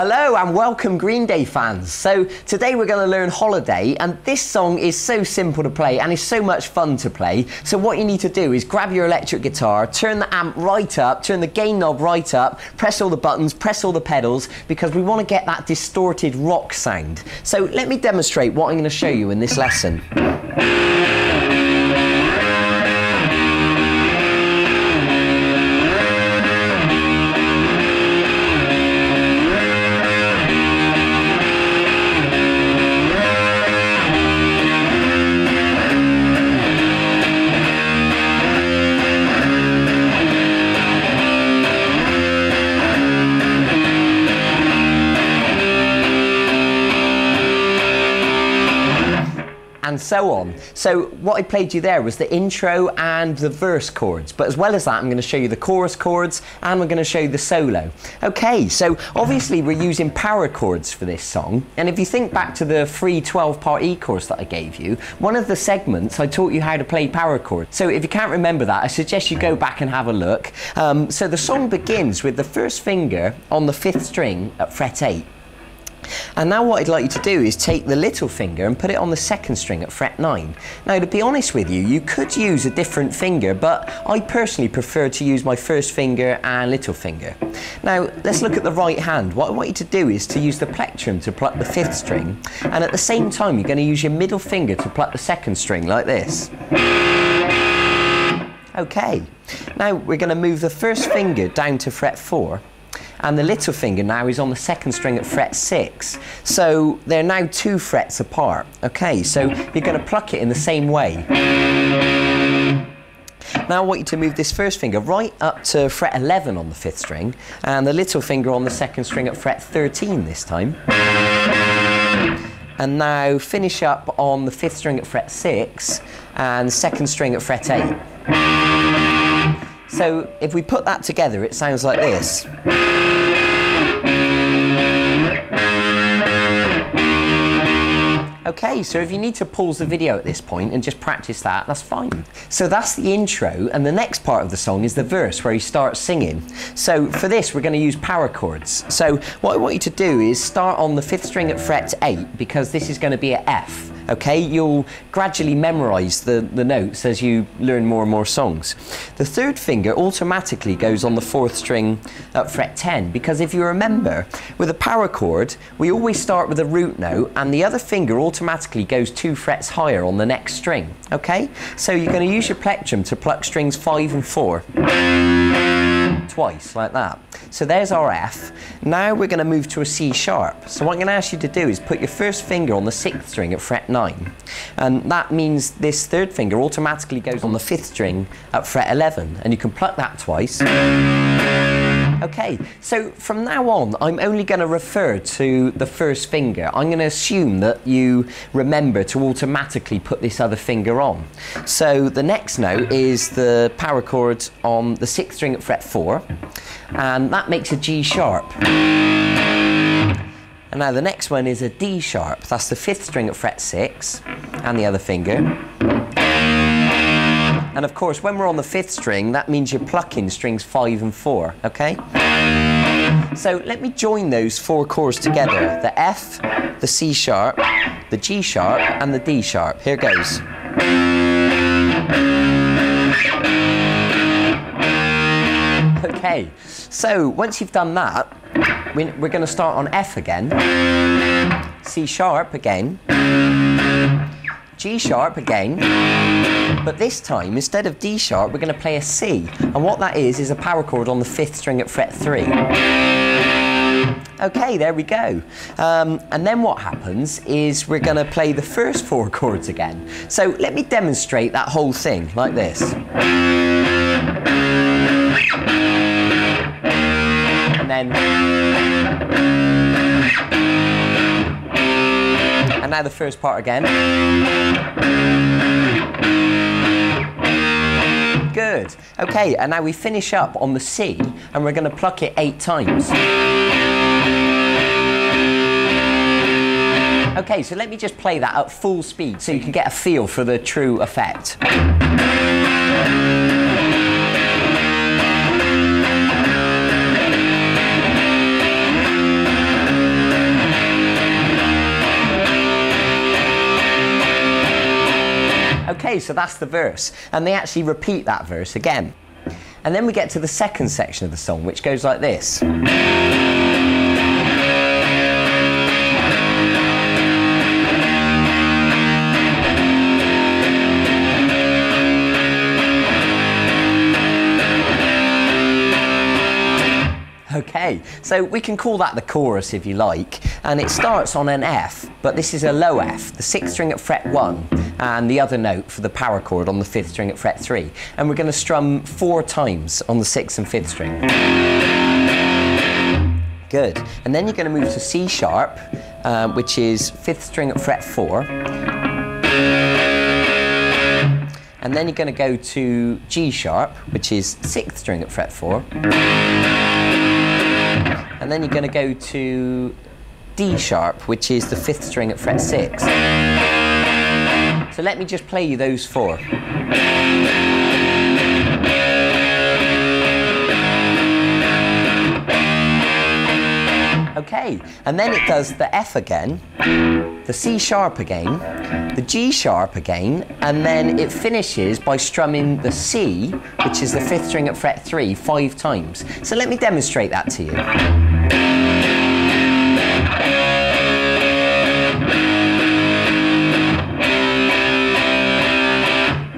Hello and welcome Green Day fans. So today we're going to learn Holiday, and this song is so simple to play and is so much fun to play. So what you need to do is grab your electric guitar, turn the amp right up, turn the gain knob right up, press all the buttons, press all the pedals, because we want to get that distorted rock sound. So let me demonstrate what I'm going to show you in this lesson. And so on. So what I played you there was the intro and the verse chords, but as well as that I'm going to show you the chorus chords and we're going to show you the solo. Okay, so obviously we're using power chords for this song, and if you think back to the free 12-part e-course that I gave you, one of the segments I taught you how to play power chords. So if you can't remember that, I suggest you go back and have a look. So the song begins with the first finger on the 5th string at fret 8. And now what I'd like you to do is take the little finger and put it on the 2nd string at fret 9. Now, to be honest with you, you could use a different finger, but I personally prefer to use my first finger and little finger. Now, let's look at the right hand. What I want you to do is to use the plectrum to pluck the 5th string, and at the same time you're going to use your middle finger to pluck the 2nd string, like this. Okay, now we're going to move the first finger down to fret 4. And the little finger now is on the 2nd string at fret 6. So they're now 2 frets apart. Okay, so you're going to pluck it in the same way. Now I want you to move this first finger right up to fret 11 on the 5th string, and the little finger on the 2nd string at fret 13 this time. And now finish up on the 5th string at fret 6 and 2nd string at fret 8. So if we put that together, it sounds like this. Okay, so if you need to pause the video at this point and just practice that, that's fine. So that's the intro, and the next part of the song is the verse where he starts singing. So for this, we're going to use power chords. So what I want you to do is start on the 5th string at fret 8, because this is going to be an F. Okay, you'll gradually memorize the notes as you learn more and more songs. The 3rd finger automatically goes on the 4th string at fret 10, because if you remember, with a power chord, we always start with a root note and the other finger automatically goes 2 frets higher on the next string. Okay, so you're going to use your plectrum to pluck strings 5 and 4. Twice, like that. So there's our F. Now we're going to move to a C sharp. So what I'm going to ask you to do is put your first finger on the 6th string at fret 9. And that means this 3rd finger automatically goes on the 5th string at fret 11. And you can pluck that twice. Okay, so from now on, I'm only going to refer to the first finger. I'm going to assume that you remember to automatically put this other finger on. So the next note is the power chord on the 6th string at fret 4, and that makes a G sharp. And now the next one is a D sharp. That's the 5th string at fret 6, and the other finger. And of course, when we're on the 5th string, that means you're plucking strings 5 and 4, okay? So let me join those 4 chords together. The F, the C sharp, the G sharp, and the D sharp. Here goes. Okay, so once you've done that, we're going to start on F again, C sharp again, G sharp again, but this time, instead of D sharp, we're going to play a C. And what that is a power chord on the 5th string at fret 3. Okay, there we go. And then what happens is we're going to play the first 4 chords again. So let me demonstrate that whole thing, like this. And then... And now the first part again. Good. Okay, and now we finish up on the C, and we're going to pluck it 8 times. Okay, so let me just play that at full speed so you can get a feel for the true effect. Okay, so that's the verse. And they actually repeat that verse again. And then we get to the second section of the song, which goes like this. Okay, so we can call that the chorus if you like, and it starts on an F, but this is a low F, the 6th string at fret 1, and the other note for the power chord on the 5th string at fret 3. And we're going to strum 4 times on the 6th and 5th string. Good. And then you're going to move to C sharp, which is 5th string at fret 4. And then you're going to go to G sharp, which is 6th string at fret 4. And then you're going to go to D sharp, which is the 5th string at fret 6. So let me just play you those 4. Okay, and then it does the F again, the C sharp again, the G sharp again, and then it finishes by strumming the C, which is the 5th string at fret 3, 5 times. So let me demonstrate that to you.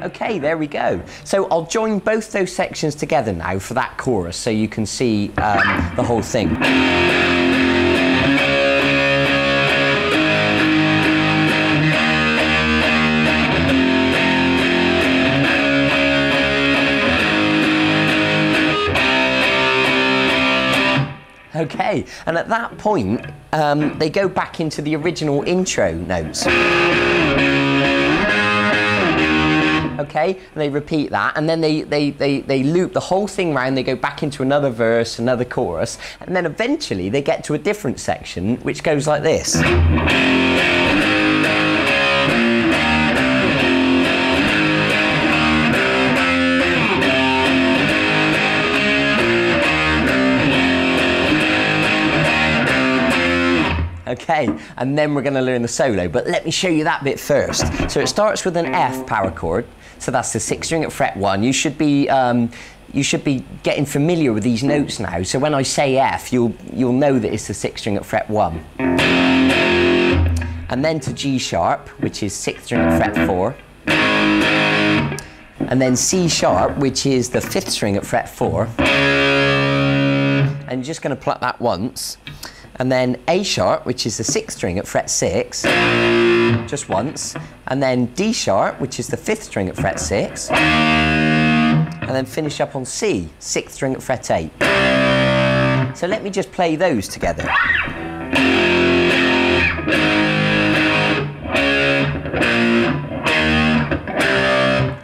Okay, there we go. So I'll join both those sections together now for that chorus so you can see the whole thing. Okay, and at that point, they go back into the original intro notes. Okay, and they repeat that, and then they loop the whole thing round, they go back into another verse, another chorus, and then eventually they get to a different section, which goes like this. Okay, and then we're going to learn the solo, but let me show you that bit first. So it starts with an F power chord, so that's the 6th string at fret 1. You should be getting familiar with these notes now, so when I say F, you'll know that it's the 6th string at fret 1. And then to G sharp, which is 6th string at fret 4. And then C sharp, which is the 5th string at fret 4. And you're just going to pluck that once. And then A sharp, which is the 6th string at fret 6, just once. And then D sharp, which is the 5th string at fret 6. And then finish up on C, 6th string at fret 8. So let me just play those together.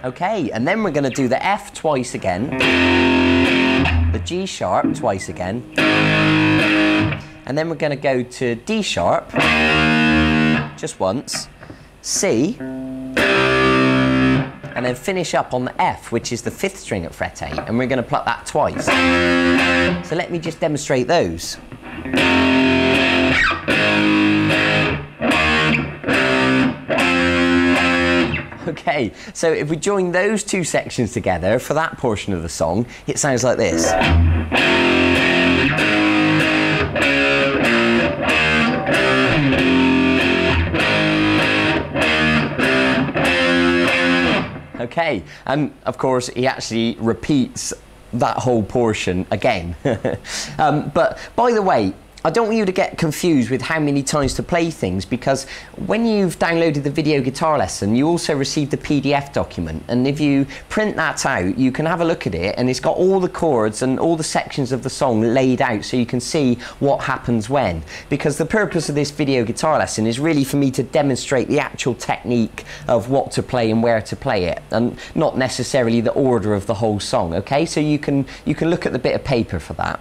Okay, and then we're going to do the F twice again, the G sharp twice again, and then we're going to go to D sharp, just once, C, and then finish up on the F, which is the 5th string at fret 8, and we're going to pluck that twice. So let me just demonstrate those. Okay, so if we join those two sections together for that portion of the song, it sounds like this. Okay, and of course he actually repeats that whole portion again. But by the way, I don't want you to get confused with how many times to play things, because when you've downloaded the video guitar lesson, you also receive the PDF document, and if you print that out, you can have a look at it, and it's got all the chords and all the sections of the song laid out so you can see what happens when. Because the purpose of this video guitar lesson is really for me to demonstrate the actual technique of what to play and where to play it, and not necessarily the order of the whole song. Okay, so you can look at the bit of paper for that.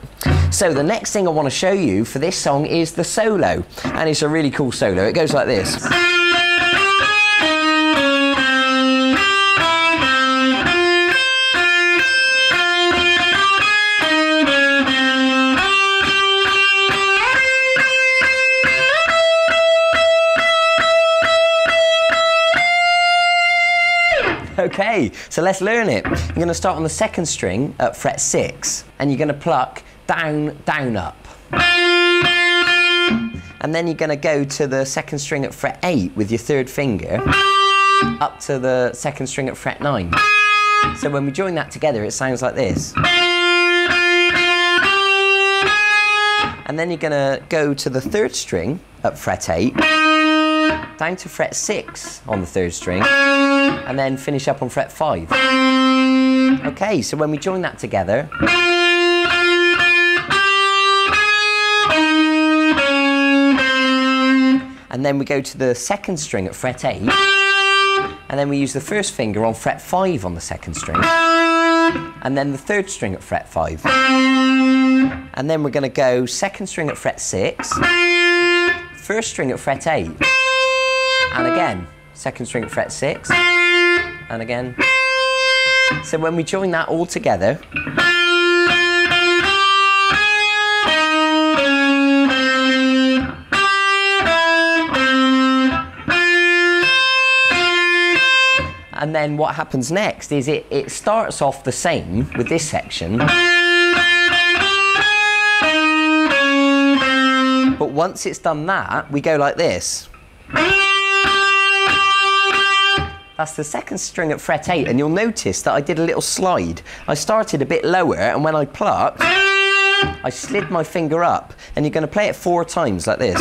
So the next thing I want to show you for this song is the solo, and it's a really cool solo. It goes like this. Okay, so let's learn it. You're going to start on the second string at fret 6, and you're going to pluck down, down, up. And then you're going to go to the second string at fret 8 with your third finger, up to the second string at fret 9. So when we join that together, it sounds like this. And then you're going to go to the third string at fret 8, down to fret 6 on the third string, and then finish up on fret 5. Okay, so when we join that together, and then we go to the second string at fret 8, and then we use the first finger on fret 5 on the second string, and then the third string at fret 5. And then we're going to go second string at fret 6, first string at fret 8, and again, second string at fret 6, and again. So when we join that all together, and then what happens next is it starts off the same with this section. But once it's done that, we go like this. That's the second string at fret 8, and you'll notice that I did a little slide. I started a bit lower, and when I plucked, I slid my finger up, and you're going to play it 4 times like this.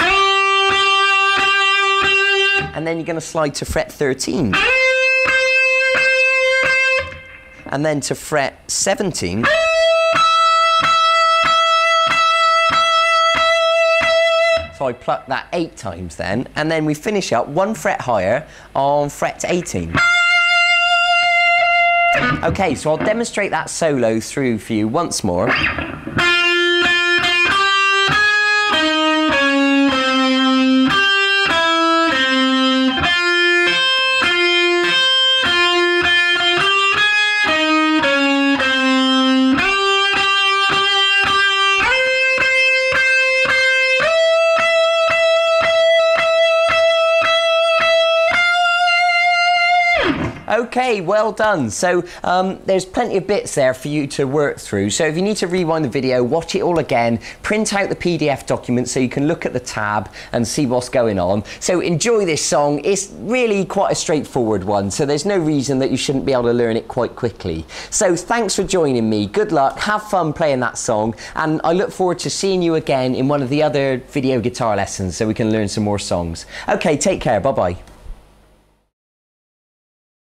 And then you're going to slide to fret 13. And then to fret 17. So I pluck that 8 times then, and then we finish up 1 fret higher on fret 18. Okay, so I'll demonstrate that solo through for you once more. Okay, well done. So there's plenty of bits there for you to work through. So if you need to rewind the video, watch it all again, print out the PDF document so you can look at the tab and see what's going on. So enjoy this song. It's really quite a straightforward one, so there's no reason that you shouldn't be able to learn it quite quickly. So thanks for joining me. Good luck, have fun playing that song, and I look forward to seeing you again in one of the other video guitar lessons so we can learn some more songs. Okay, take care, bye-bye.